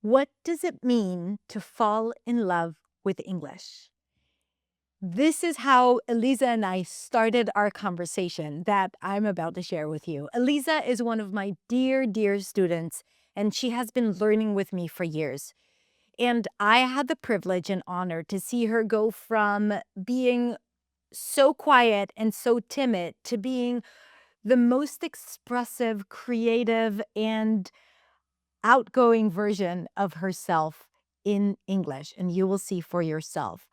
What does it mean to fall in love with English? This is how Elisa and I started our conversation that I'm about to share with you. Elisa is one of my dear, dear students, and she has been learning with me for years. And I had the privilege and honor to see her go from being so quiet and so timid to being the most expressive, creative, and outgoing version of herself in English, and you will see for yourself.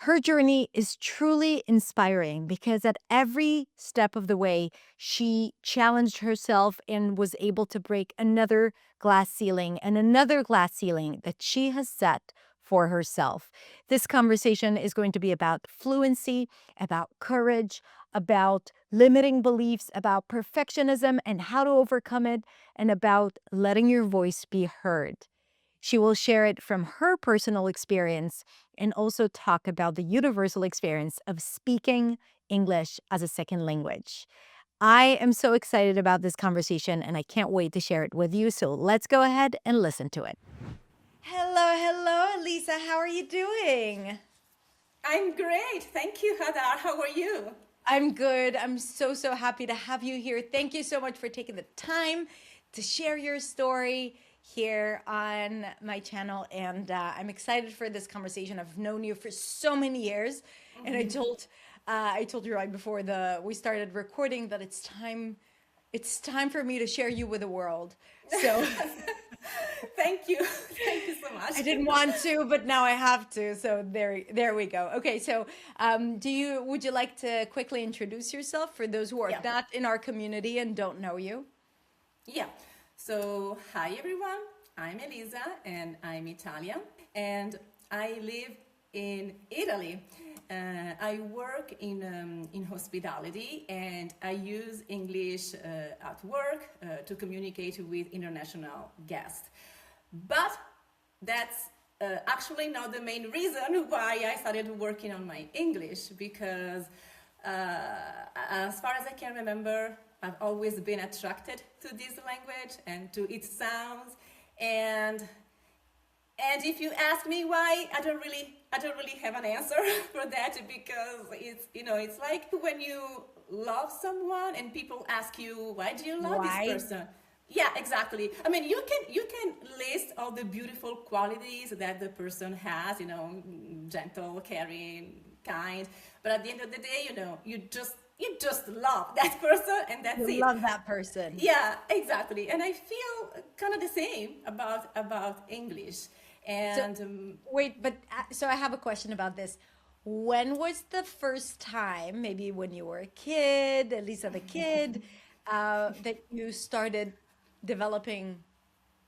Her journey is truly inspiring because at every step of the way, she challenged herself and was able to break another glass ceiling and another glass ceiling that she has set for herself. This conversation is going to be about fluency, about courage, about limiting beliefs, about perfectionism and how to overcome it, and about letting your voice be heard. She will share it from her personal experience and also talk about the universal experience of speaking English as a second language. I am so excited about this conversation and I can't wait to share it with you. So let's go ahead and listen to it. Hello, hello, Elisa. How are you doing? I'm great. Thank you, Hadar. How are you? I'm good. I'm so, so happy to have you here. Thank you so much for taking the time to share your story here on my channel. And I'm excited for this conversation. I've known you for so many years. And I told you right before we started recording that it's time for me to share you with the world. So Thank you. Thank you so much. I didn't want to, but now I have to. So there we go. Okay, so would you like to quickly introduce yourself for those who are Yeah. not in our community and don't know you? Yeah. So, hi everyone. I'm Elisa and I'm Italian and I live in Italy. I work in hospitality and I use English at work to communicate with international guests. But that's actually not the main reason why I started working on my English because, as far as I can remember, I've always been attracted to this language and to its sounds. And and if you ask me why, I don't really have an answer for that because it's like when you love someone and people ask you why do you love this Why? person. Yeah, exactly. I mean, you can list all the beautiful qualities that the person has, gentle, caring, kind, but at the end of the day, you just love that person and You that's it. love that person. Yeah, exactly. And I feel kind of the same about English. So And wait, but so I have a question about this. When was the first time, maybe when you were a kid, Lisa the kid, that you started developing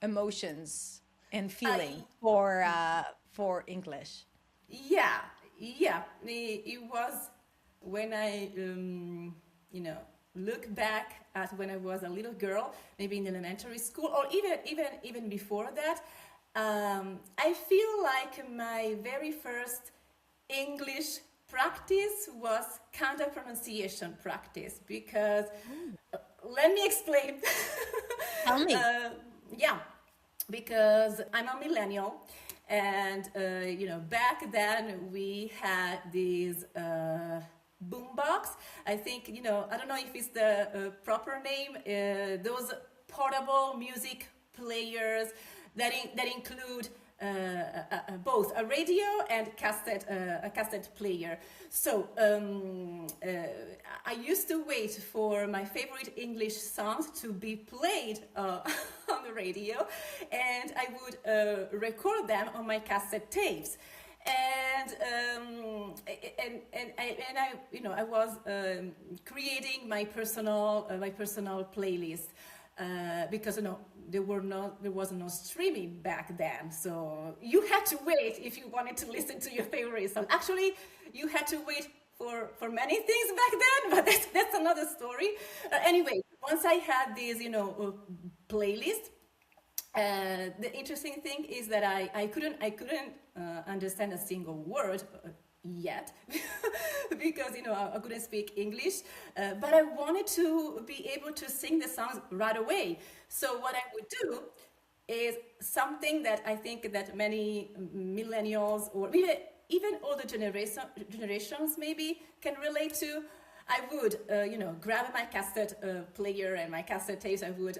emotions and feeling I for English? yeah, yeah. It was when I look back at when I was a little girl, maybe in elementary school, or even before that. I feel like my very first English practice was kind of pronunciation practice because let me explain. Tell me. uh, yeah, because I'm a millennial, and back then we had these boombox. I think I don't know if it's the proper name. Those portable music players that include both a radio and a cassette player. So I used to wait for my favorite English songs to be played on the radio, and I would record them on my cassette tapes. And I was creating my personal playlist because there was no streaming back then, so you had to wait if you wanted to listen to your favorite song. Actually, you had to wait for many things back then, but that's another story. Anyway, once I had this playlist, the interesting thing is that I couldn't understand a single word yet because I couldn't speak English, but I wanted to be able to sing the songs right away. So what I would do is something that I think that many millennials or even older generations maybe can relate to. I would, grab my cassette player and my cassette tapes. I would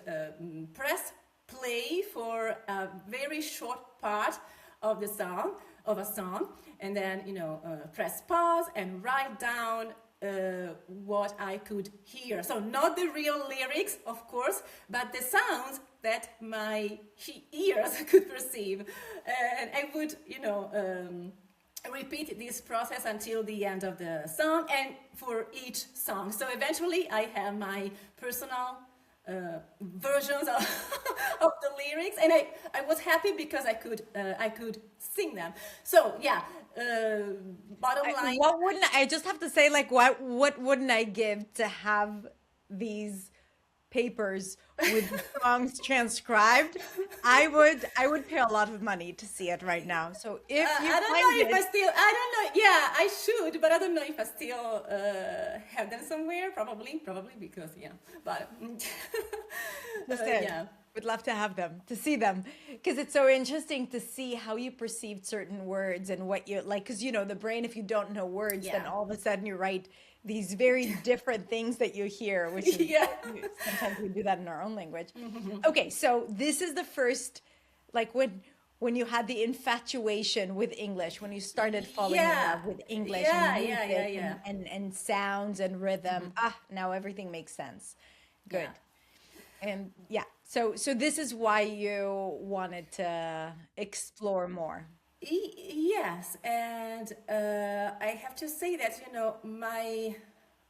press play for a very short part of a song, and then press pause and write down what I could hear. So not the real lyrics, of course, but the sounds that my ears could perceive, and I would, repeat this process until the end of the song and for each song. So eventually I have my personal versions of, of the lyrics, and I was happy because I could sing them. So yeah, bottom line. What wouldn't I just have to say, like, what wouldn't I give to have these papers with songs transcribed? I would pay a lot of money to see it right now. So if you I don't find know if I it, still, I don't know. Yeah, I should, but I don't know if I still have them somewhere. Probably because, yeah. But just it. yeah. Would love to have them, to see them, because it's so interesting to see how you perceived certain words and what you like. Because the brain, if you don't know words, then Yeah. all of a sudden you write these very different things that you hear, which is Yeah. sometimes we do that in our own language. Okay, so this is the first, like when you had the infatuation with English, when you started falling in Yeah. love with English Yeah. and Yeah. Yeah. music Yeah. and sounds and rhythm. Now everything makes sense. Good. Yeah. And yeah, so this is why you wanted to explore more. Yes, and I have to say that my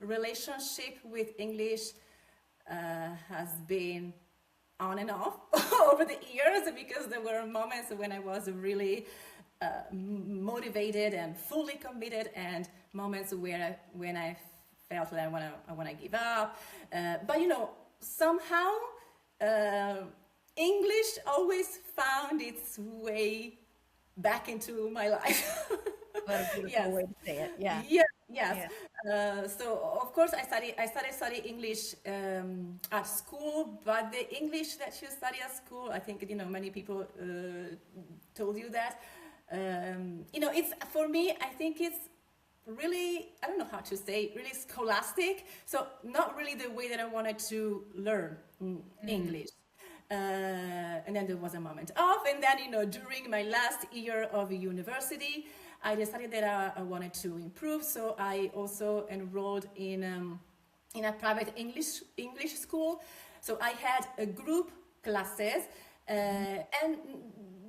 relationship with English has been on and off over the years, because there were moments when I was really motivated and fully committed, and moments where when I felt that I wanna give up. But somehow uh, English always found its way back into my life. What a beautiful Yes. way to say it. Yeah. Yeah, yes. Yeah. So of course I started studying English at school, but the English that you study at school, I think many people told you that. It's for me. I think it's really, I don't know how to say, really scholastic. So not really the way that I wanted to learn English. And then there was a moment off, and then during my last year of university, I decided that I wanted to improve. So I also enrolled in a private English school. So I had a group classes, and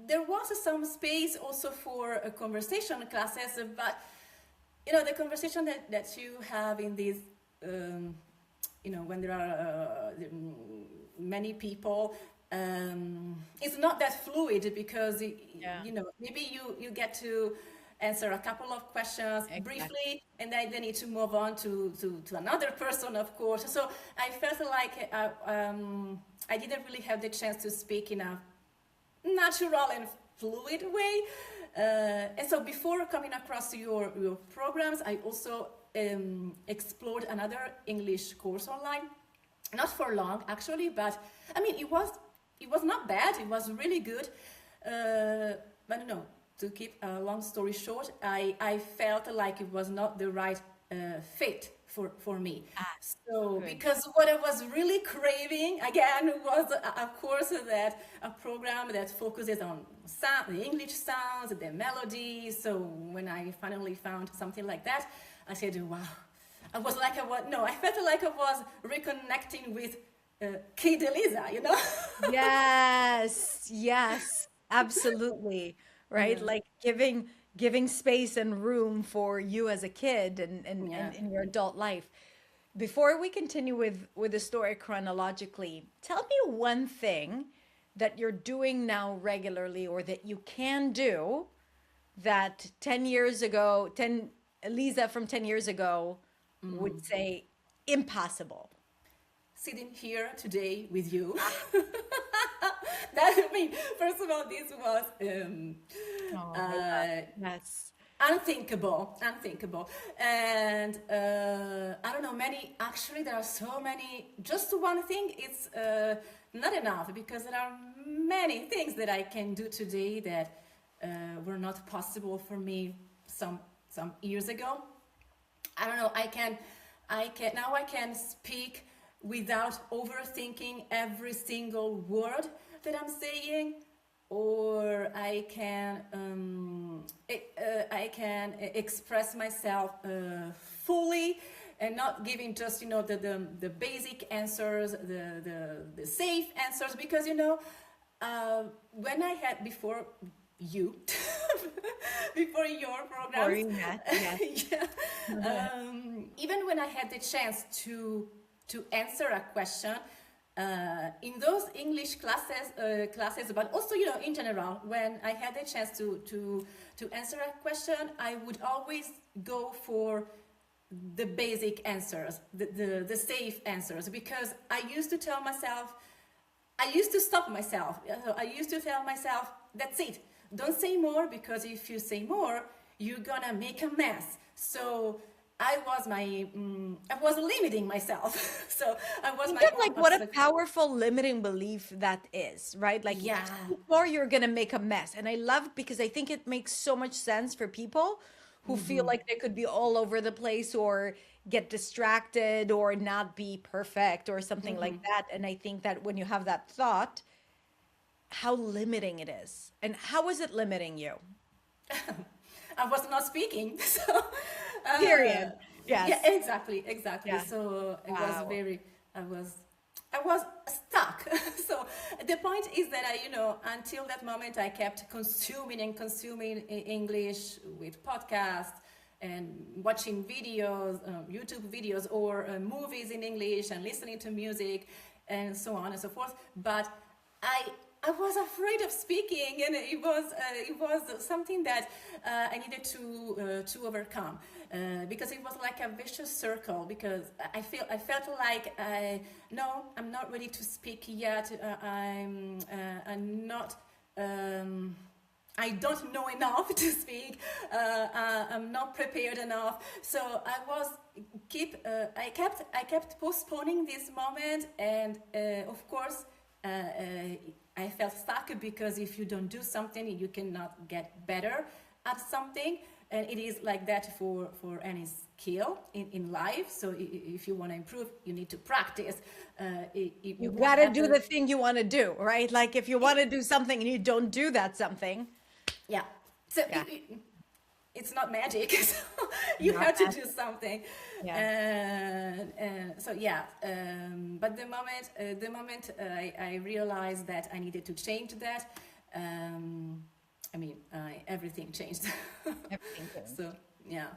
there was some space also for a conversation classes, but the conversation that you have in these when there are many people, it's not that fluid, because Yeah. maybe you get to answer a couple of questions Exactly. briefly, and then they need to move on to another person, of course. So I felt like I didn't really have the chance to speak in a natural and fluid way. And so before coming across your programs, I also explored another English course online. Not for long, actually, but I mean, it was not bad. It was really good. But no, to keep a long story short, I felt like it was not the right fit for me. So Good. because what I was really craving again was a course that a program that focuses on sound, the English sounds, the melodies. So when I finally found something like that, I said, wow. I felt like I was reconnecting with Kid Elisa, Yes, yes, absolutely. Right? Yeah, Like giving space and room for you as a kid yeah. and in your adult life. Before we continue with the story chronologically, tell me one thing that you're doing now regularly or that you can do that 10 years ago, 10 Elisa from 10 years ago would say impossible. Sitting here today with you. That, I mean, first of all, this was Oh my God. uh, Yes. unthinkable, and I don't know. Many, actually, there are so many. Just one thing, it's not enough, because there are many things that I can do today that were not possible for me some years ago. I don't know. I can speak without overthinking every single word that I'm saying, or I can express myself fully, and not giving just the basic answers, the safe answers, because when I had before you before your Or programs. you met, yes. Yeah. Even when I had the chance to answer a question in those English classes, but also in general, when I had the chance to answer a question, I would always go for the basic answers, the safe answers, because I used to stop myself. I used to tell myself, that's it. Don't say more, because if you say more, you're gonna make a mess. So I was limiting myself. So I was my But own like what a obstacle. powerful limiting belief that is, right? Like Yeah. before you're gonna make a mess. And I love because I think it makes so much sense for people who feel like they could be all over the place or get distracted or not be perfect or something like that. And I think that when you have that thought, how limiting it is. And how is it limiting you? I was not speaking. So uh, Period. yeah, Yes. exactly. Yeah. So it was Wow. very, I was stuck. So the point is that until that moment, I kept consuming and consuming English with podcasts and watching videos, YouTube videos, or movies in English, and listening to music, and so on and so forth. But I I was afraid of speaking, and it was something that I needed to overcome, because it was like a vicious circle. Because I felt like no, I'm not ready to speak yet. I'm not. I don't know enough to speak. I'm not prepared enough. So I kept postponing this moment, and of course, I felt stuck, because if you don't do something, you cannot get better at something. And it is like that for any skill in life. So if you want to improve, you need to practice. You You won't gotta have do the the thing you want to do, right? Like if you want to do something and you don't do that something, yeah. So yeah, it's not magic. So you not have to that. do something. Yeah. So yeah, but the moment I realized that I needed to change that, everything changed. Everything changed. So yeah.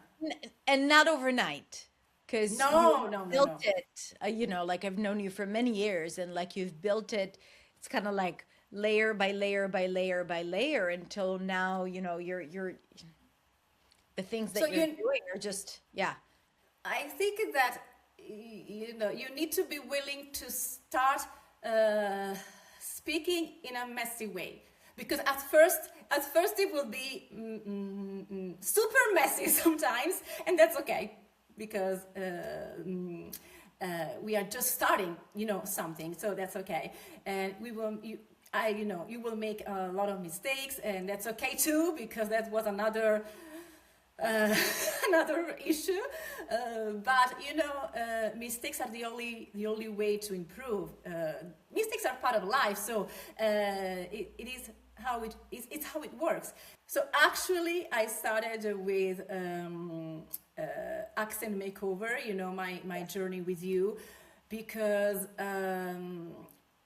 And not overnight, because you No, no, no, built no. it, like I've known you for many years, and like you've built it, it's kind of like layer by layer by layer by layer until now, you're the things So that you're doing are just, yeah. I think that you need to be willing to start speaking in a messy way, because at first it will be super messy sometimes, and that's okay, because we are just starting something, so that's okay. And you will make a lot of mistakes, and that's okay too, because that was another another issue. But mistakes are the only way to improve. Mistakes are part of life, so it is how it's how it works. So actually, I started with accent makeover. My journey with you, because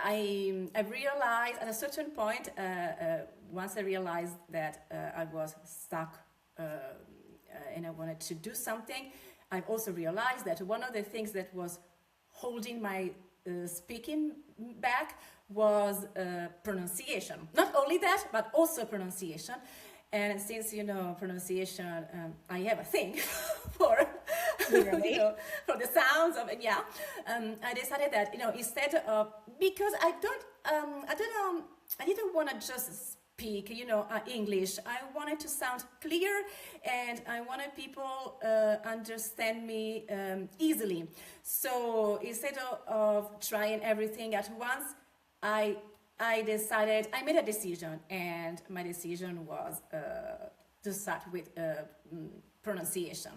I realized at a certain point, once I realized that I was stuck, and I wanted to do something, I also realized that one of the things that was holding my speaking back was pronunciation. Not only that, but also pronunciation. And since pronunciation, I have a thing for Clearly. for the sounds of it. Yeah, I decided that instead of, because I didn't want to just speak English. I wanted to sound clear, and I wanted people understand me easily. So instead of trying everything at once, I I made a decision, and my decision was to start with pronunciation.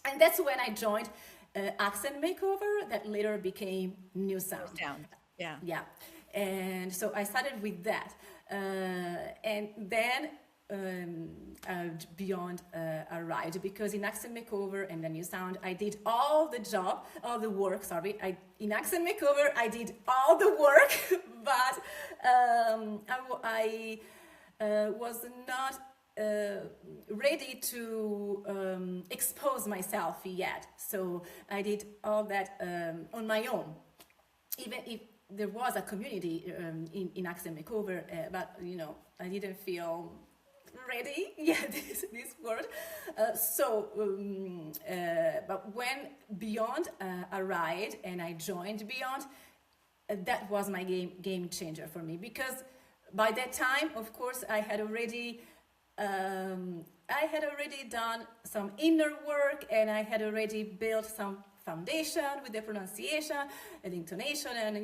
And that's when I joined Accent Makeover, that later became New Sound. Sound. Yeah. Yeah. And so I started with that. And then beyond arrived, because in Accent Makeover and the New Sound, I did all the work, sorry. In Accent Makeover, I did all the work, but I was not ready to expose myself yet. So I did all that on my own, even if there was a community in Accent Makeover, but I didn't feel ready. Yeah, this word. But when Beyond arrived and I joined Beyond, that was my game changer for me, because by that time, of course, I had already done some inner work, and I had already built some foundation with the pronunciation and intonation, and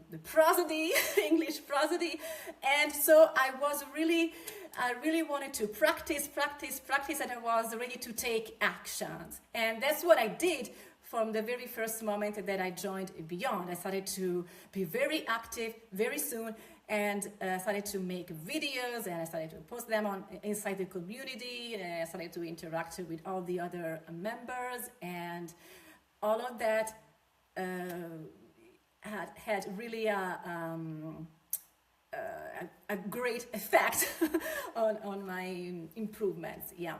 the prosody, English prosody. And so I really wanted to practice, and I was ready to take actions. And that's what I did from the very first moment that I joined Beyond. I started to be very active very soon, and started to make videos, and I started to post them inside the community, and I started to interact with all the other members, and all of that had really a great effect on my improvements. Yeah.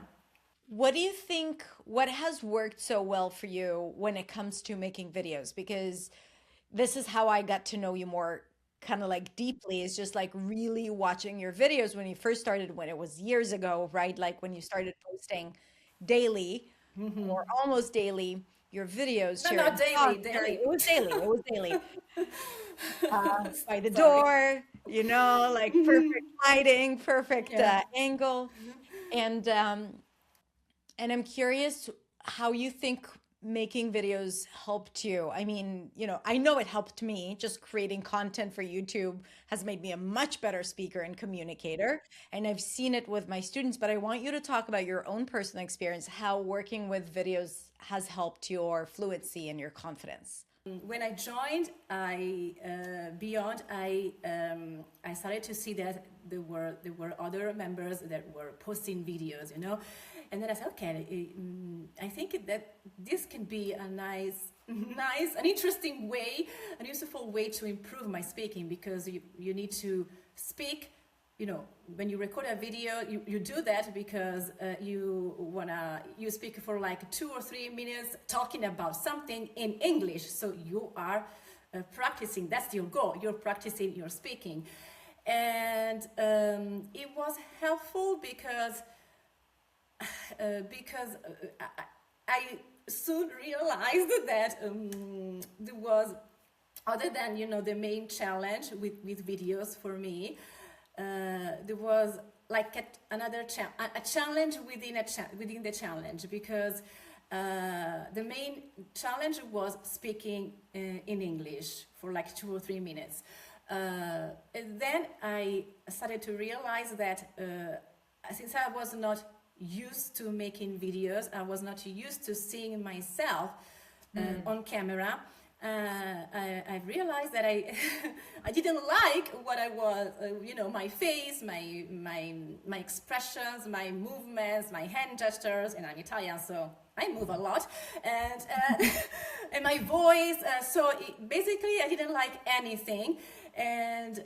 What do you think, what has worked so well for you when it comes to making videos? Because this is how I got to know you more kind of like deeply, is just like really watching your videos when you first started, when it was years ago, right? Like when you started posting daily or almost daily your videos, No, sharing not daily, thoughts, daily. it was daily, it was daily. By the Sorry. door, like perfect lighting, perfect Yeah. angle. And I'm curious how you think making videos helped you. I mean, I know it helped me. Just creating content for YouTube has made me a much better speaker and communicator. And I've seen it with my students, but I want you to talk about your own personal experience, how working with videos has helped your fluency and your confidence. When I joined Beyond, I started to see that there were other members that were posting videos, and then I said, okay, I think that this can be a an interesting way, an useful way to improve my speaking, because you need to speak. When you record a video, you do that because you speak for like 2 or 3 minutes talking about something in English. So you are practicing. That's your goal. You're practicing your speaking, and it was helpful because I soon realized that there was, other than the main challenge with videos for me. There was like another a challenge within the challenge, because the main challenge was speaking in English for like 2 or 3 minutes. And then I started to realize that since I was not used to making videos, I was not used to seeing myself on camera. I realized that I I didn't like what I was, my face, my expressions, my movements, my hand gestures, and I'm Italian, so I move a lot, and and my voice. Basically, I didn't like anything, and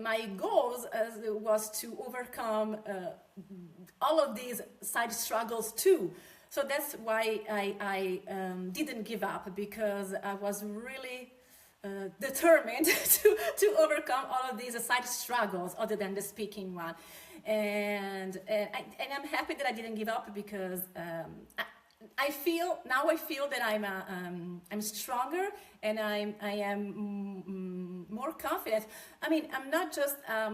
my goals was to overcome all of these side struggles too. So that's why I didn't give up, because I was really determined to overcome all of these side struggles other than the speaking one. And I'm happy that I didn't give up, because I feel that I'm stronger, and I am more confident. I mean, I'm not just a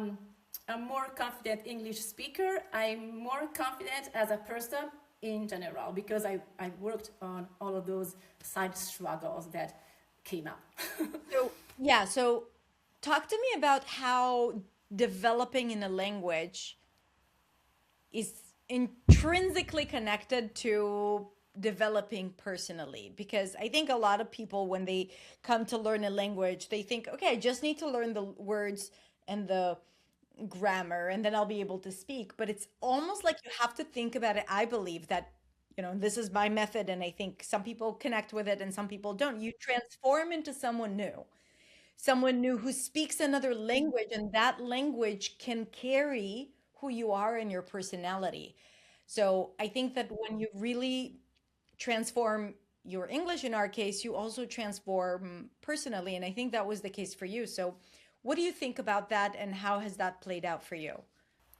more confident English speaker. I'm more confident as a person in general, because I worked on all of those side struggles that came up. So Yeah, so talk to me about how developing in a language is intrinsically connected to developing personally. Because I think a lot of people, when they come to learn a language, they think, okay, I just need to learn the words and the grammar and then I'll be able to speak. But it's almost like you have to think about it. I believe that, this is my method, and I think some people connect with it and some people don't. You transform into someone new who speaks another language, and that language can carry who you are and your personality. So I think that when you really transform your English, in our case, you also transform personally. And I think that was the case for you. So what do you think about that, and how has that played out for you?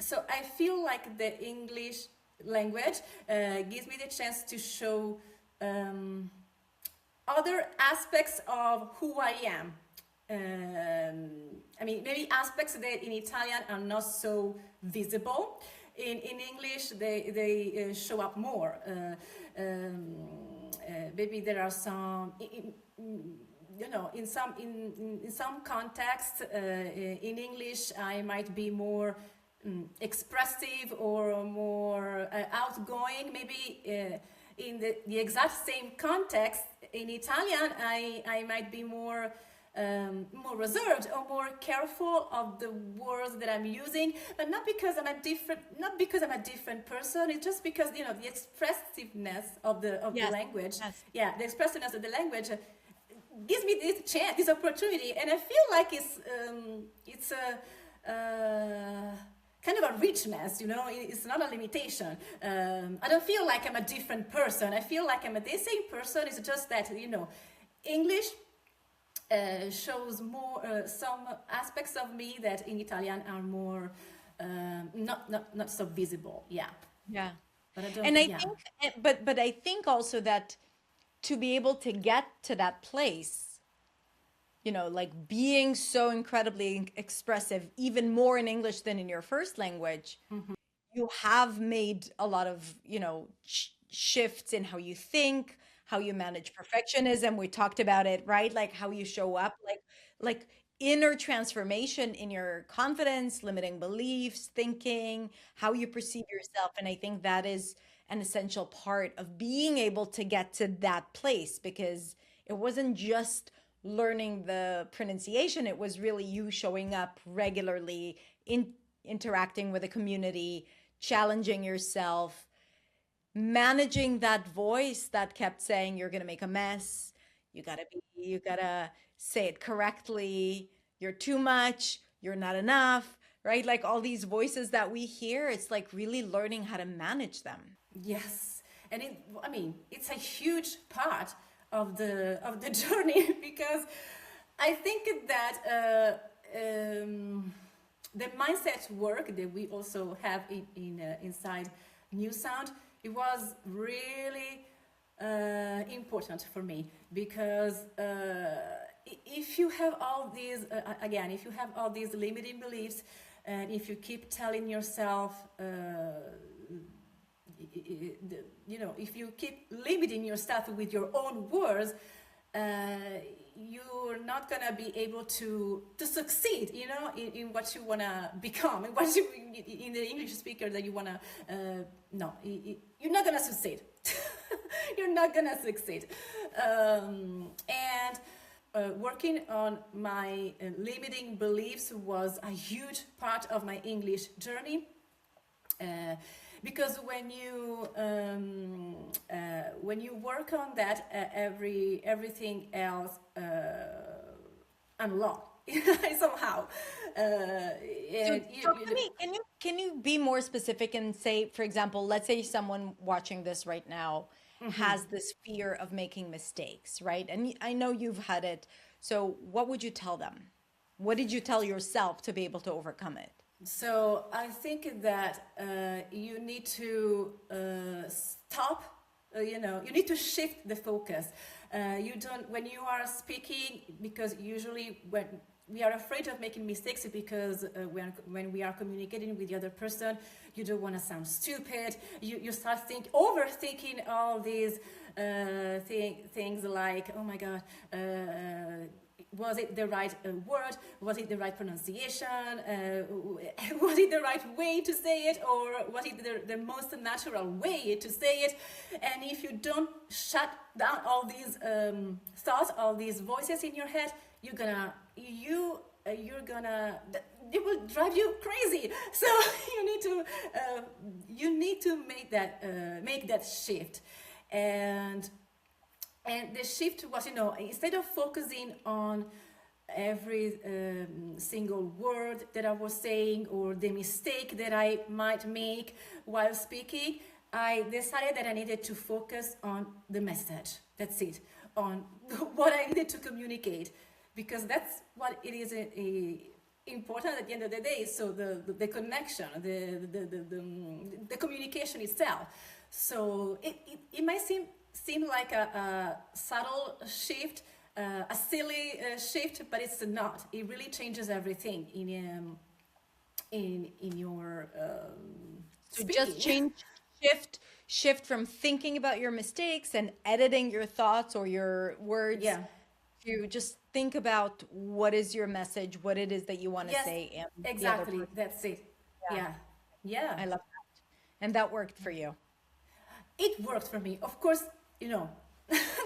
So I feel like the English language gives me the chance to show um, other aspects of who I am. I mean, maybe aspects that in Italian are not so visible. In English, they show up more. Maybe there are some, in some contexts, in English, I might be more expressive or more outgoing. Maybe in the exact same context in Italian, I might be more reserved or more careful of the words that I'm using, but not because I'm a different person. It's just because the expressiveness of the Yes, language, yes. yeah, the expressiveness of the language gives me this chance, this opportunity, and I feel like it's a kind of a richness. It's not a limitation. I don't feel like I'm a different person. I feel like I'm the same person. It's just that English shows more some aspects of me that in Italian are more not so visible. Yeah, Yeah. but I don't. And I Yeah. think, but I think also that to be able to get to that place, like being so incredibly expressive, even more in English than in your first language, you have made a lot of, shifts in how you think, how you manage perfectionism. We talked about it, right? Like how you show up, like inner transformation in your confidence, limiting beliefs, thinking, how you perceive yourself. And I think that is an essential part of being able to get to that place, because it wasn't just learning the pronunciation, it was really you showing up regularly in interacting with a community, challenging yourself, managing that voice that kept saying you're going to make a mess, you got to say it correctly, you're too much, you're not enough, right? Like all these voices that we hear, it's like really learning how to manage them. Yes, and I mean, it's a huge part of the journey because I think that the mindset work that we also have inside New Sound, it was really important for me because if you have all these again, if you have all these limiting beliefs, and if you keep telling yourself if you keep limiting yourself with your own words, uh, you're not gonna be able to succeed, in what you wanna become, in what you in the English speaker that you wanna. No, you're not gonna succeed. You're not gonna succeed, and. Working on my limiting beliefs was a huge part of my English journey. Uh, because when you work on that, everything else unlock somehow. So And talk to me. Can you be more specific and say, for example, let's say someone watching this right now has this fear of making mistakes, right? And I know you've had it. So what would you tell them? What did you tell yourself to be able to overcome it? So I think that you need to stop. You need to shift the focus. You don't when you are speaking, because usually when we are afraid of making mistakes because when we are communicating with the other person, you don't want to sound stupid. You start overthinking all these things like, oh my god, was it the right word? Was it the right pronunciation? Was it the right way to say it, or was it the most natural way to say it? And if you don't shut down all these thoughts, all these voices in your head, you're gonna it will drive you crazy. So you need to make that shift. and and the shift was, instead of focusing on every single word that I was saying or the mistake that I might make while speaking, I decided that I needed to focus on the message. That's it, on what I needed to communicate, because that's what it is important at the end of the day. So the connection, the communication itself. So it might seem like a subtle shift, a silly shift, but it's not. It really changes everything in your So just speaking. shift from thinking about your mistakes and editing your thoughts or your words Yeah. to just think about what is your message, what it is that you want to Yes. say, and the other Exactly. person. That's it. Yeah, Yeah. Yeah. I love that. And that worked for you. It worked for me. Of course, you know,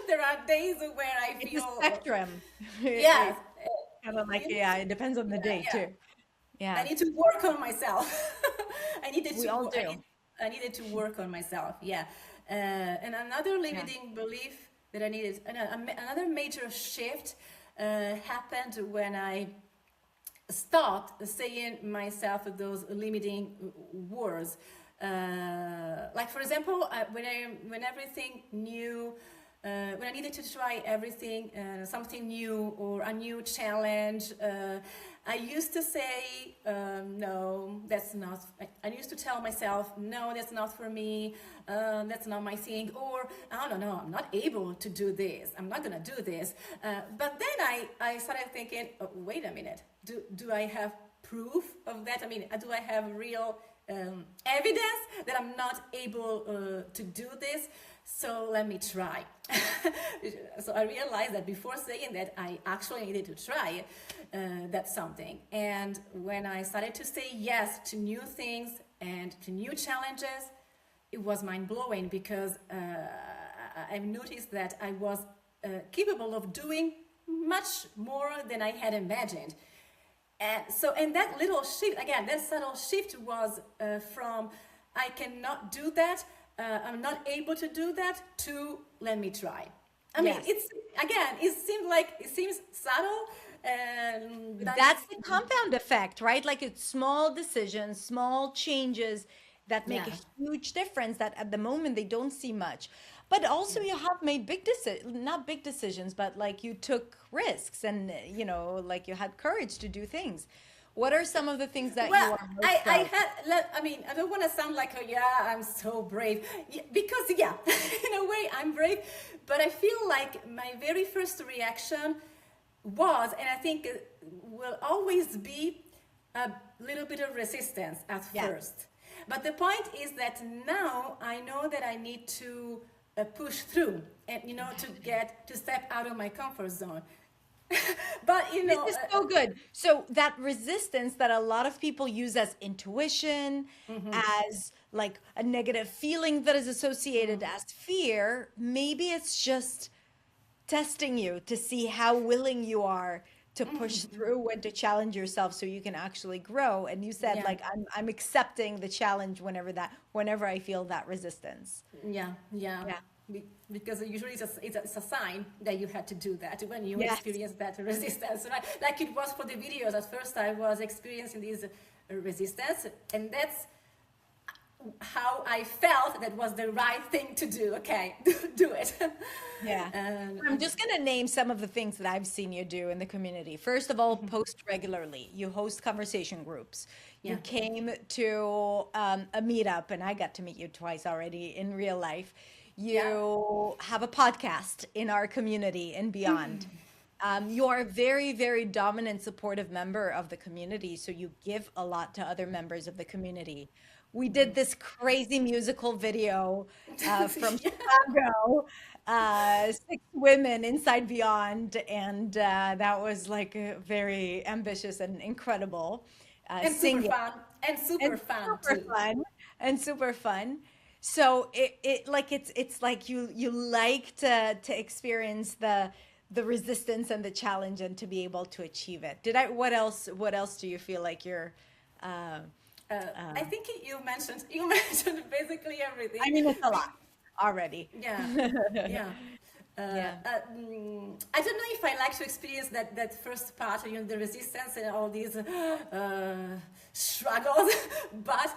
there are days where I It's a feel, spectrum. yes, It's kind of like, you need yeah, to, it depends on the yeah, day yeah. too. I Yeah, need to work on myself. I needed we to, all do. I needed to work on myself. Yeah. And another Yeah. limiting belief that I needed, another major shift happened when I stopped saying myself those limiting words. Like for example, when everything new, when I needed to try everything, something new or a new challenge, I used to say, no, that's not. I used to tell myself, no, that's not for me. That's not my thing. Or I don't know, I'm not able to do this. I'm not gonna do this. But then I started thinking, oh, wait a minute. Do I have proof of that? I mean, do I have real evidence that I'm not able to do this? So let me try. So I realized that before saying that, I actually needed to try that something. And when I started to say yes to new things and to new challenges, it was mind blowing, because I've noticed that I was capable of doing much more than I had imagined. And that little shift, again, that subtle shift was from I cannot do that, I'm not able to do that, to let me try. I mean, Yes. it's, again, it seems subtle, but That's it's, the compound effect, right? Like it's small decisions, small changes that make a yeah, huge difference that at the moment they don't see much. But also yeah. you have made big decisions, not big decisions, but like you took risks and like you had courage to do things. What are some of the things that Well, you are most I proud? had, I mean, I don't want to sound like, oh, yeah, I'm so brave. Yeah, because, yeah, in a way, I'm brave. But I feel like my very first reaction was, and I think it will always be, a little bit of resistance at Yeah. first. But the point is that now I know that I need to push through and, to step out of my comfort zone. But, This is so good. So that resistance that a lot of people use as intuition, as like a negative feeling that is associated as fear, maybe it's just testing you to see how willing you are to push through and to challenge yourself so you can actually grow. And you said yeah. like I'm accepting the challenge whenever I feel that resistance. Yeah, yeah. Yeah. Because usually it's a sign that you had to do that when you Yes. experience that resistance, right? Like it was for the videos. At first, I was experiencing this resistance, and that's how I felt that was the right thing to do. Okay, do it. Yeah. And I'm just going to name some of the things that I've seen you do in the community. First of all, post regularly. You host conversation groups. You yeah, came to a meetup, and I got to meet you twice already in real life. yeah, You have a podcast in our community and beyond. You are a very, very dominant, supportive member of the community, so you give a lot to other members of the community. We did this crazy musical video from yeah, Chicago. six women inside Beyond, and that was like very ambitious and incredible And super singing fun. And super and fun super too. fun and super fun. So it like it's like you like to experience the resistance and the challenge and to be able to achieve it. Did I what else do you feel like you're uh, I think you mentioned basically everything. I mean it's a lot already. Yeah, yeah. Yeah. I don't know if I like to experience that first part, the resistance and all these struggles, but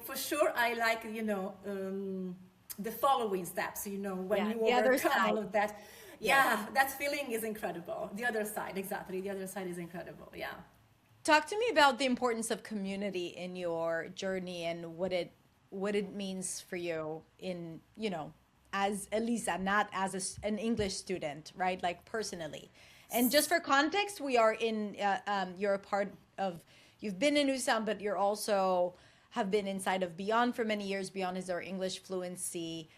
for sure, I like, the following steps, when Yeah, you the other overcome side. all of that. Yes. Yeah, that feeling is incredible. The other side, exactly. The other side is incredible. Yeah. Talk to me about the importance of community in your journey and what it means for you in, as Elisa, not as an English student, right? Like personally. And just for context, we are in you're a part of you've been in USAM, but you're also have been inside of Beyond for many years. Beyond is our English fluency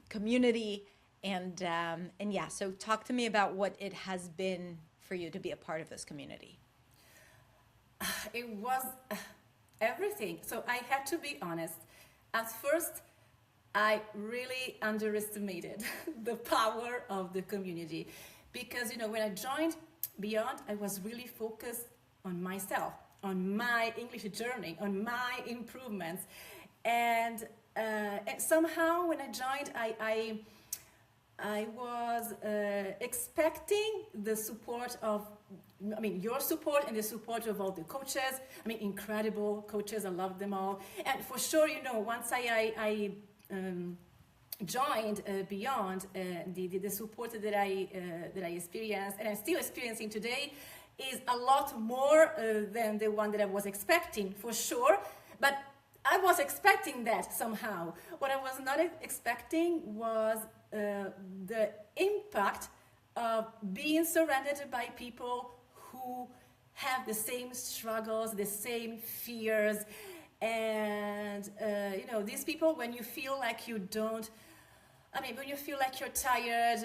community. And yeah, so talk to me about what it has been for you to be a part of this community. It was everything. So I had to be honest. At first, I really underestimated the power of the community because, when I joined Beyond, I was really focused on myself, on my English journey, on my improvements. And somehow when I joined, I was expecting the support of, your support and the support of all the coaches. Incredible coaches. I love them all. And for sure, once I joined Beyond, the support that I experienced and I'm still experiencing today is a lot more than the one that I was expecting, for sure. But I was expecting that somehow. What I was not expecting was the impact of being surrounded by people who have the same struggles, the same fears, and these people, when you feel like you don't. When you feel like you're tired,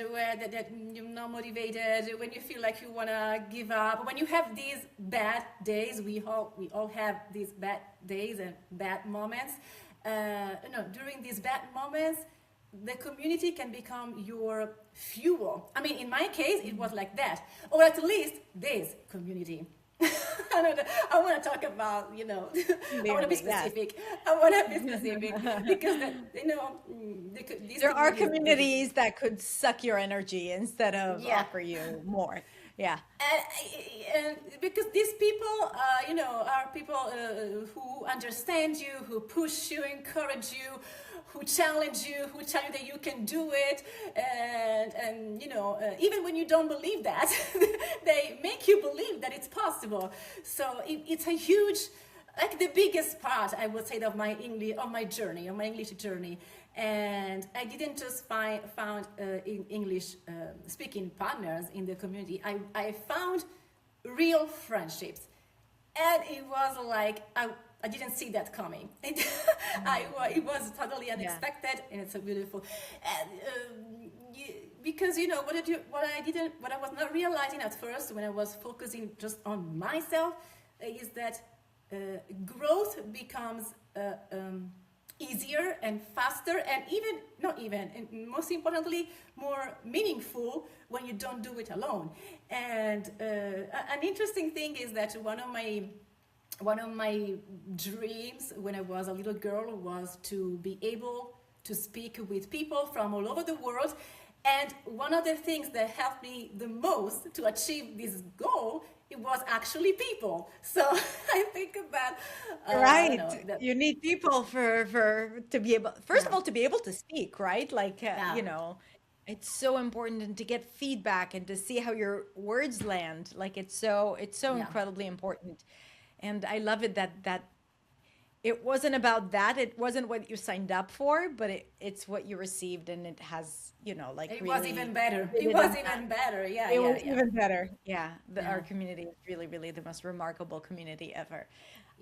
that you're not motivated, when you feel like you want to give up, when you have these bad days, we all have these bad days and bad moments. During these bad moments, the community can become your fuel. In my case, it was like that, or at least this community. I want to talk about, I want to be Clearly, yes. specific. I want to be specific because, these There are communities, communities that could suck your energy instead of yeah. offer you more. Yeah. And because these people, are people who understand you, who push you, encourage you, who challenge you, who tell you that you can do it, and even when you don't believe that, they make you believe that it's possible. So it's a huge, like the biggest part, I would say, of my English journey. And I didn't just found English speaking partners in the community. I found real friendships, and it was like I didn't see that coming. It was totally Yeah. unexpected, and it's so beautiful. And because what I was not realizing at first when I was focusing just on myself is that growth becomes easier and faster, and and most importantly, more meaningful when you don't do it alone. And an interesting thing is that one of my dreams when I was a little girl was to be able to speak with people from all over the world. And one of the things that helped me the most to achieve this goal, it was actually people. So I think that, I don't Right. know, that, You need people for to be able, first yeah, of all, to be able to speak, right? Like, yeah, it's so important and to get feedback and to see how your words land. Like it's so yeah. incredibly important. And I love it that it wasn't about that. It wasn't what you signed up for, but it's what you received and it has, like It was even really better. It created was impact. even better. Yeah, It yeah, was yeah, even better. Yeah, our yeah, community is really, really the most remarkable community ever.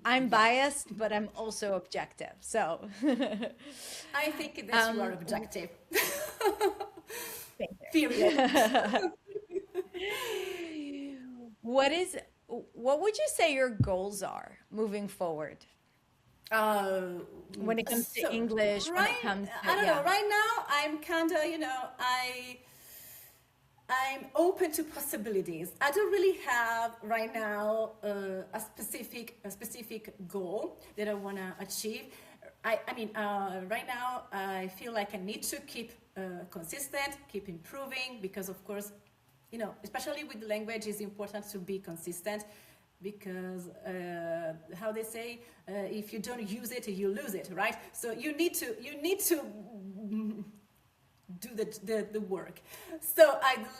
I'm yeah. biased, but I'm also objective. So, I think that you are um, objective. Thank Period. you. What is what would you say your goals are moving forward Uh, when it comes to so English, when it right, comes to I don't know. yeah. Right now, I'm kind of, I'm open to possibilities. I don't really have right now a specific goal that I want to achieve. Right now I feel like I need to keep consistent, keep improving because, of course, especially with the language, it's important to be consistent because how they say, if you don't use it, you lose it, right? So you need to do the work. So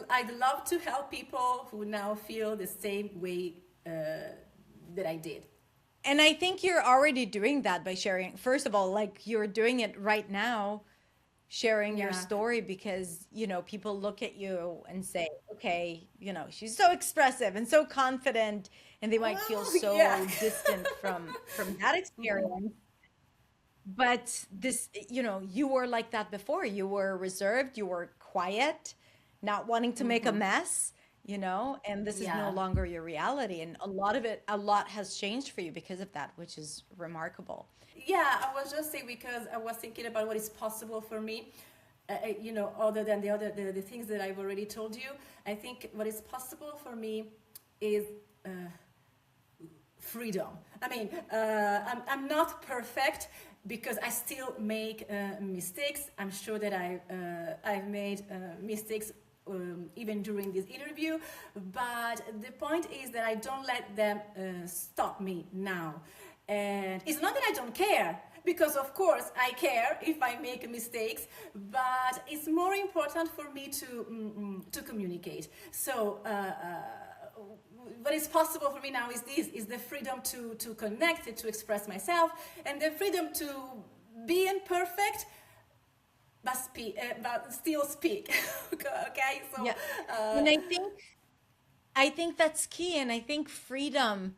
I'd love to help people who now feel the same way that I did. And I think you're already doing that by sharing. First of all, like you're doing it right now, sharing your Yeah. story because, people look at you and say, okay, she's so expressive and so confident, and they might feel Oh, yeah. so distant from that experience. But this, you were like that before. You were reserved, you were quiet, not wanting to make a mess, and this is no Yeah. longer your reality. And a lot has changed for you because of that, which is remarkable. Yeah, I was just saying because I was thinking about what is possible for me. Other than the things that I've already told you, I think what is possible for me is freedom. I'm not perfect because I still make mistakes. I'm sure that I've made mistakes even during this interview, but the point is that I don't let them stop me now. And it's not that I don't care, because of course I care if I make mistakes, but it's more important for me to communicate. So what is possible for me now is the freedom to connect and to express myself, and the freedom to be imperfect but still speak. Okay, so Yeah. And I think that's key. And I think freedom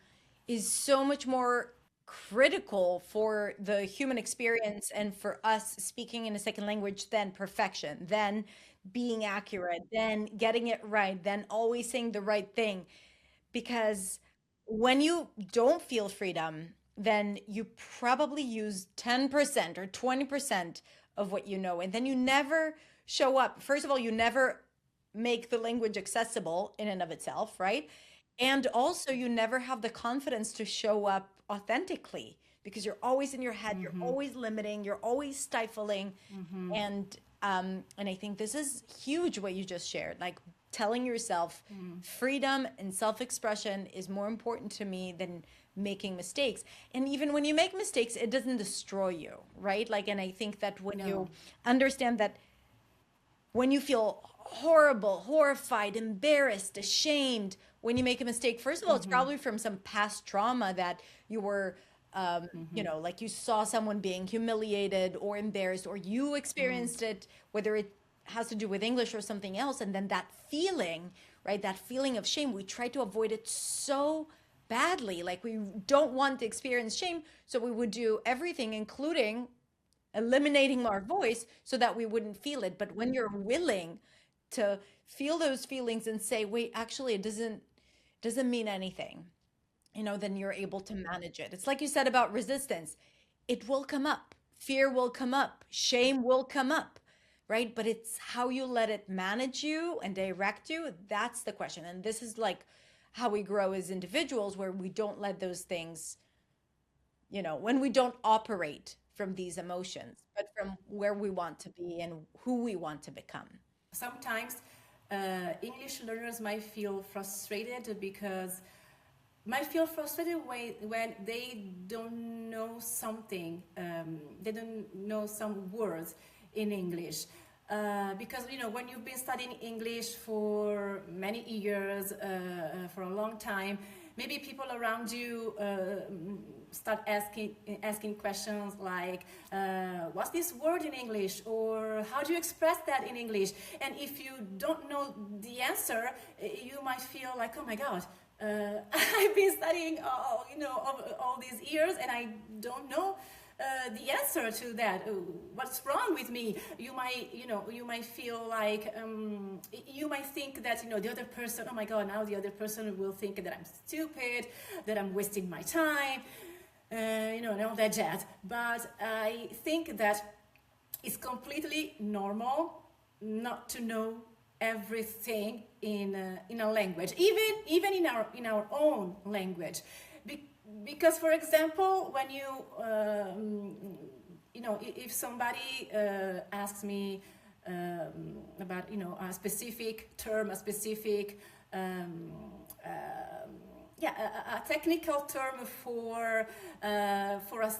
is so much more critical for the human experience and for us speaking in a second language than perfection, than being accurate, than getting it right, than always saying the right thing. Because when you don't feel freedom, then you probably use 10% or 20% of what you know. And then you never show up. First of all, you never make the language accessible in and of itself, right? And also, you never have the confidence to show up authentically because you're always in your head, you're always limiting, you're always stifling. And I think this is huge what you just shared. Like telling yourself freedom and self-expression is more important to me than making mistakes. And even when you make mistakes, it doesn't destroy you, right? Like, and I think that when no. you understand that when you feel horrible, horrified, embarrassed, ashamed when you make a mistake, first of all, it's probably from some past trauma that you were, like you saw someone being humiliated or embarrassed, or you experienced it, whether it has to do with English or something else. And then that feeling, right, that feeling of shame, we try to avoid it so badly. Like we don't want to experience shame. So we would do everything, including eliminating our voice so that we wouldn't feel it. But when you're willing to feel those feelings and say, wait, actually it doesn't mean anything, then you're able to manage it. It's like you said about resistance. It will come up. Fear will come up. Shame will come up, right? But it's how you let it manage you and direct you. That's the question. And this is like how we grow as individuals, where we don't let those things, when we don't operate from these emotions, but from where we want to be and who we want to become. Sometimes English learners might feel frustrated because might feel frustrated when they don't know something, they don't know some words in English. Because when you've been studying English for many years, for a long time, maybe people around you start asking questions like, "What's this word in English?" or "How do you express that in English?" And if you don't know the answer, you might feel like, "Oh my God, I've been studying all these years and I don't know the answer to that. What's wrong with me? You might feel like, you might think that, the other person, oh my God, now the other person will think that I'm stupid, that I'm wasting my time, and all that jazz. But I think that it's completely normal not to know everything in a language, even in our own language. Because, for example, when if somebody asks me about a specific term, a specific a technical term for us,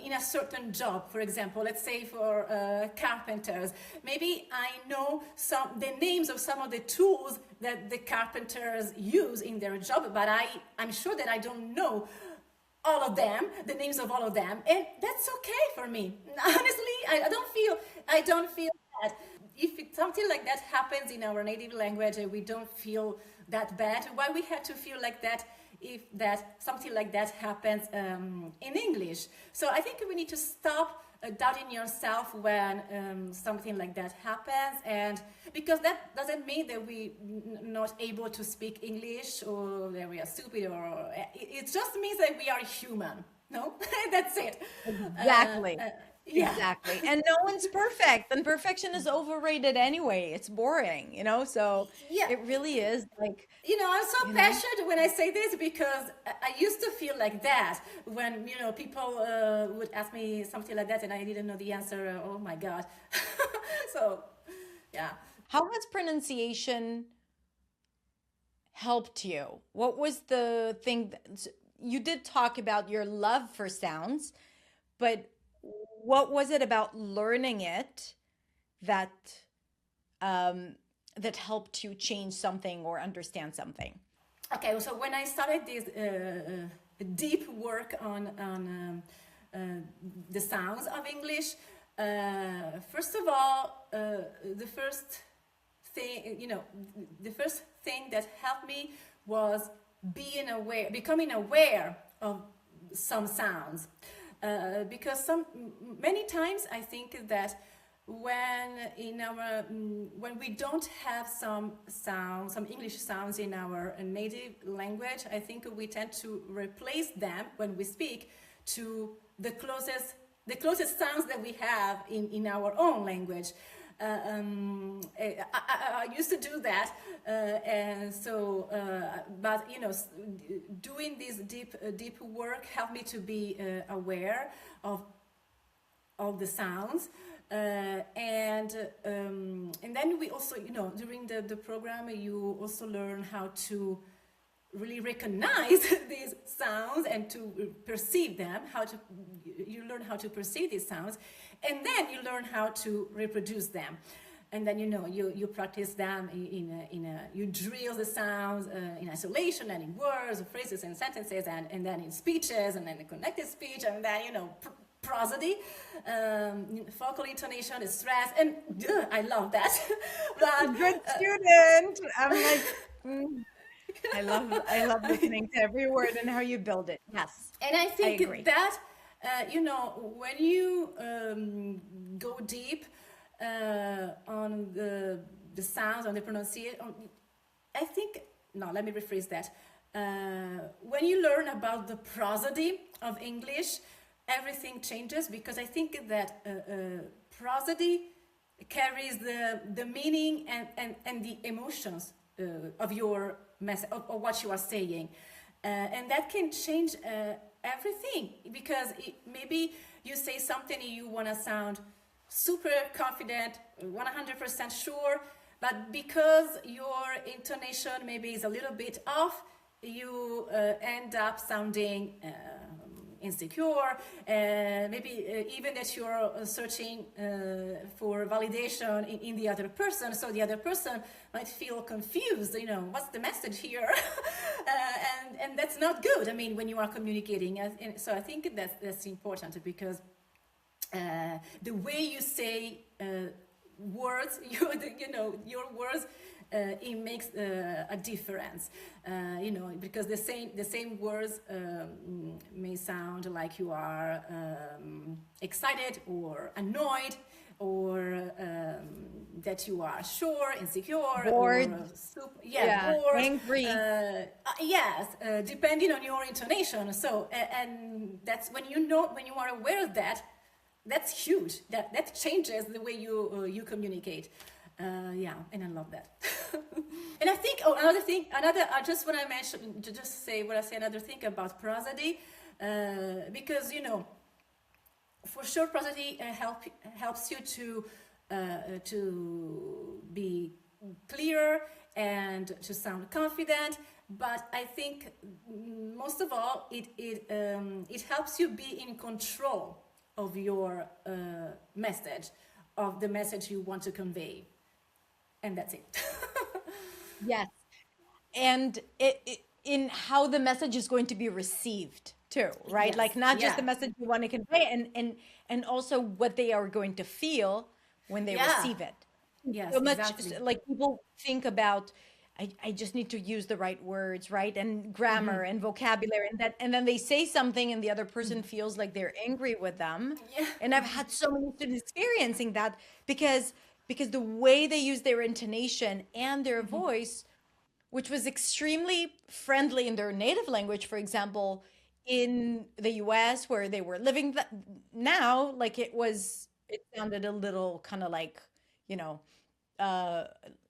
in a certain job. For example, let's say for carpenters, maybe I know the names of some of the tools that the carpenters use in their job, but I'm sure that I don't know all of them, the names of all of them, and that's okay for me. Honestly, I don't feel that. If something like that happens in our native language, we don't feel that bad. Why we have to feel like that if something like that happens in English? So I think we need to stop doubting yourself when something like that happens, and because that doesn't mean that we not able to speak English or that we are stupid, or it just means that we are human. No, that's it. Exactly. Yeah. Exactly. And no one's perfect. And perfection is overrated anyway. It's boring, so Yeah. it really is like, I'm so you know, passionate when I say this, because I used to feel like that when, people would ask me something like that and I didn't know the answer. Oh my God. So, yeah. how has pronunciation helped you? What was the thing you did talk about your love for sounds, but what was it about learning it that that helped you change something or understand something? Okay, so when I started this deep work on the sounds of English, first of all, the first thing that helped me was becoming aware of some sounds, because many times I think that when we don't have some sounds, some English sounds in our native language, I think we tend to replace them when we speak to the closest sounds that we have in our own language. I used to do that, and so, but doing this deep work helped me to be aware of all the sounds. And then we also, during the program, you also learn how to really recognize these sounds and to perceive them. You learn how to perceive these sounds, and then you learn how to reproduce them. And then you practice them you drill the sounds in isolation and in words, phrases, and sentences, and then in speeches, and then in connected speech, and then prosody, focal intonation, the stress, and I love that. But Good student. I'm like, I love listening to every word and how you build it. Yes, and I I think agree. that when you go deep on the sounds, on the pronunciation, I think, no, let me rephrase that. When you learn about the prosody of English, everything changes, because I think that prosody carries the meaning and the emotions of your message, of what you are saying, and that can change everything, because maybe you say something and you want to sound super confident, 100% sure, but because your intonation maybe is a little bit off, you end up sounding insecure, maybe even that you're searching for validation in the other person, so the other person might feel confused, what's the message here? And that's not good, I mean, when you are communicating. And so I think that's important, because the way you say words, your words it makes a difference. Because the same words may sound like you are excited or annoyed, or that you are sure, insecure, or Bored. Yeah. bored. Angry. Yes, depending on your intonation. So, and that's when you are aware of that. That's huge. That changes the way you communicate. Yeah, and I love that. And I think I just want to mention, to just say what I say, another thing about prosody, because for sure prosody helps you to be clear and to sound confident. But I think most of all, it helps you be in control of your message, of the message you want to convey, and that's it. Yes. And in how the message is going to be received too, right? Yes, Like not just the yeah, message you want to convey, and also what they are going to feel when they yeah, receive it. yes, So much exactly. like people think about, I just need to use the right words, right? And grammar and vocabulary, and then they say something and the other person feels like they're angry with them. Yeah. And I've had so many students experiencing that because the way they use their intonation and their voice, which was extremely friendly in their native language, for example, in the US where they were living now, like it sounded a little kind of like, you know, uh,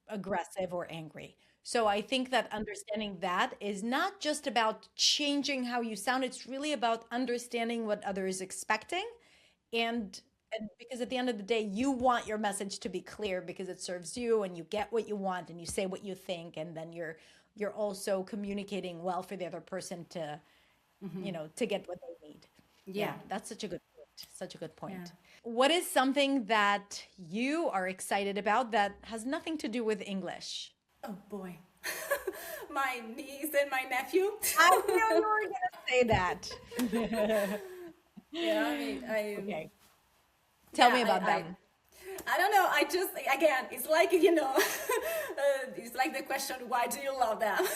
aggressive or angry. So I think that understanding that is not just about changing how you sound, it's really about understanding what others expecting, and because at the end of the day you want your message to be clear because it serves you and you get what you want and you say what you think, and then you're also communicating well for the other person to to get what they need. Yeah, Yeah, that's such a good point. Such a good yeah. point. What is something that you are excited about that has nothing to do with English? Oh boy. My niece and my nephew. I knew you were going to say that. Yeah, I mean, Okay. Tell yeah, me about I them. I don't know. I just, again, it's like, it's like the question, why do you love them?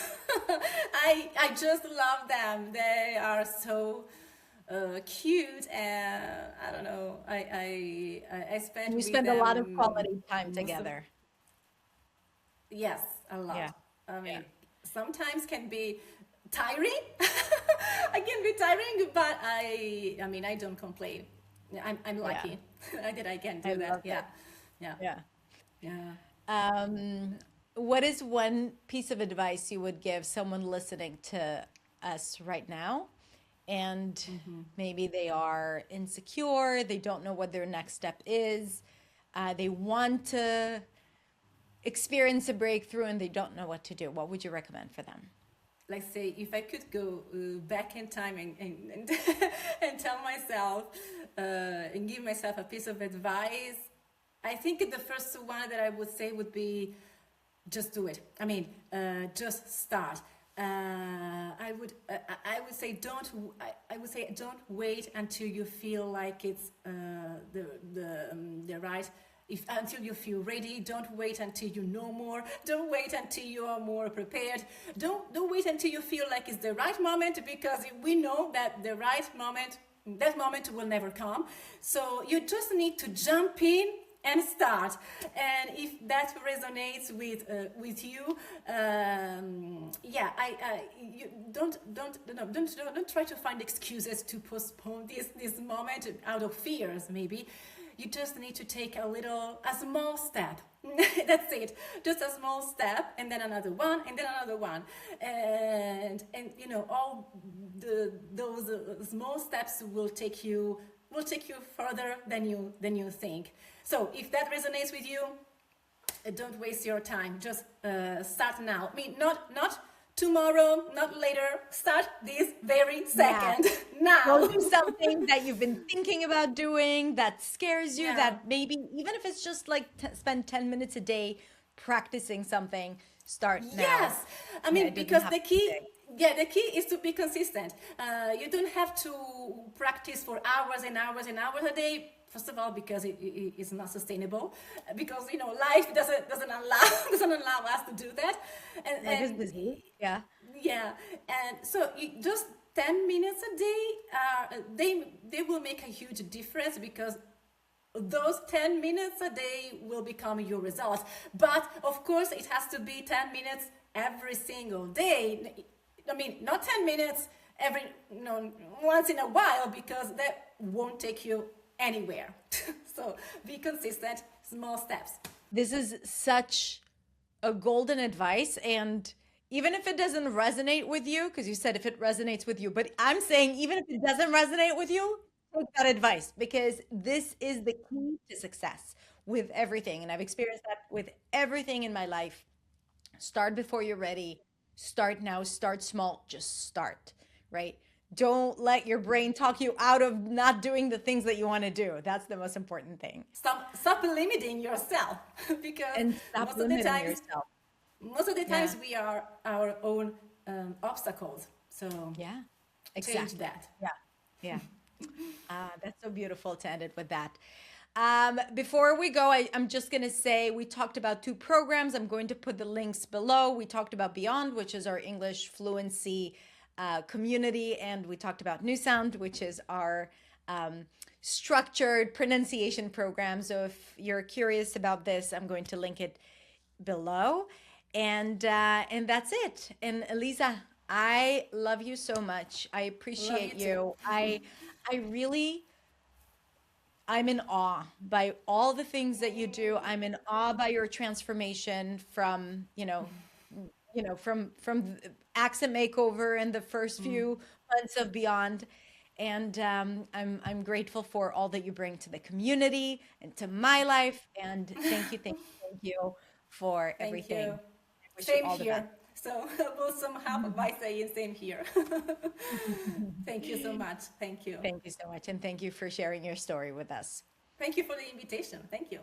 I just love them. They are so cute, and I don't know. I spent You with spend a lot of them quality time most of, together. yes, a lot. Yeah. I Yeah. mean, sometimes can be tiring. I can be tiring, but I mean, I don't complain. I'm Yeah. lucky that I can I do that. love Yeah, it. yeah, Yeah. yeah. What is one piece of advice you would give someone listening to us right now? And maybe they are insecure, they don't know what their next step is, they want to experience a breakthrough and they don't know what to do. What would you recommend for them? Like say, if I could go back in time and and tell myself and give myself a piece of advice, I think the first one that I would say would be just do it. I mean, just start. I would say I would say don't wait until you feel like it's the right. If until you feel ready, don't wait until you know more. Don't wait until you are more prepared. Don't wait until you feel like it's the right moment, because we know that the right moment, that moment will never come. So you just need to jump in and start. And if that resonates with you, yeah, you don't try to find excuses to postpone this moment out of fears. Maybe you just need to take a small step. That's it. Just a small step, and then another one, and then another one, and all those small steps will take you further than you think. So if that resonates with you, don't waste your time. Just start now. I mean, not tomorrow, not later. Start this very Now. second. Go Now. do something that you've been thinking about doing that scares you, Yeah. that maybe, even if it's just like spend 10 minutes a day practicing something, start now. Yes, I Yeah, mean, it doesn't because have the to be key, big. yeah, the key is to be consistent. You don't have to practice for hours and hours and hours a day. First of all, because it is not sustainable, because life doesn't allow doesn't allow us to do that, Life is and busy. Yeah. yeah, and so just 10 minutes a day, they will make a huge difference, because those 10 minutes a day will become your results. But of course, it has to be 10 minutes every single day. I mean, not 10 minutes every, once in a while, because that won't take you anywhere. So be consistent, small steps. This is such a golden advice. And even if it doesn't resonate with you, because you said if it resonates with you, but I'm saying even if it doesn't resonate with you, take that advice, because this is the key to success with everything. And I've experienced that with everything in my life. Start before you're ready. Start now. Start small. Just start, right? Don't let your brain talk you out of not doing the things that you want to do. That's the most important thing. Stop limiting yourself, because And stop most of the limiting times yourself. most of the Yeah. times we are our own obstacles. So Yeah. change Exactly. that. Yeah. Yeah. That's so beautiful to end it with that. Before we go, I'm just going to say we talked about two programs. I'm going to put the links below. We talked about Beyond, which is our English fluency community, and we talked about New Sound, which is our um, structured pronunciation program. So if you're curious about this, I'm going to link it below. And that's it. And Elisa, I love you so much. I Love appreciate you too. you. I really I'm in awe by all the things that you do. I'm in awe by your transformation from, from accent makeover and the first few months of Beyond. And I'm grateful for all that you bring to the community and to my life. And thank you for Thank everything. you. I wish you Same all the best. here. So we'll sum up by saying same here. Thank you so much. Thank you. Thank you so much. And thank you for sharing your story with us. Thank you for the invitation. Thank you.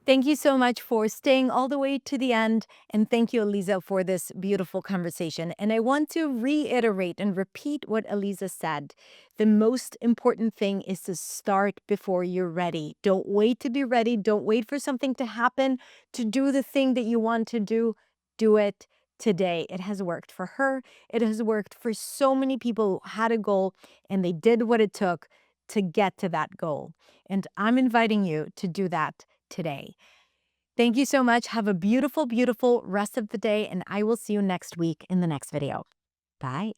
Thank you so much for staying all the way to the end. And thank you, Elisa, for this beautiful conversation. And I want to reiterate and repeat what Elisa said. The most important thing is to start before you're ready. Don't wait to be ready. Don't wait for something to happen to do the thing that you want to do. Do it today. It has worked for her. It has worked for so many people who had a goal and they did what it took to get to that goal. And I'm inviting you to do that today. Thank you so much. Have a beautiful, beautiful rest of the day, and I will see you next week in the next video. Bye.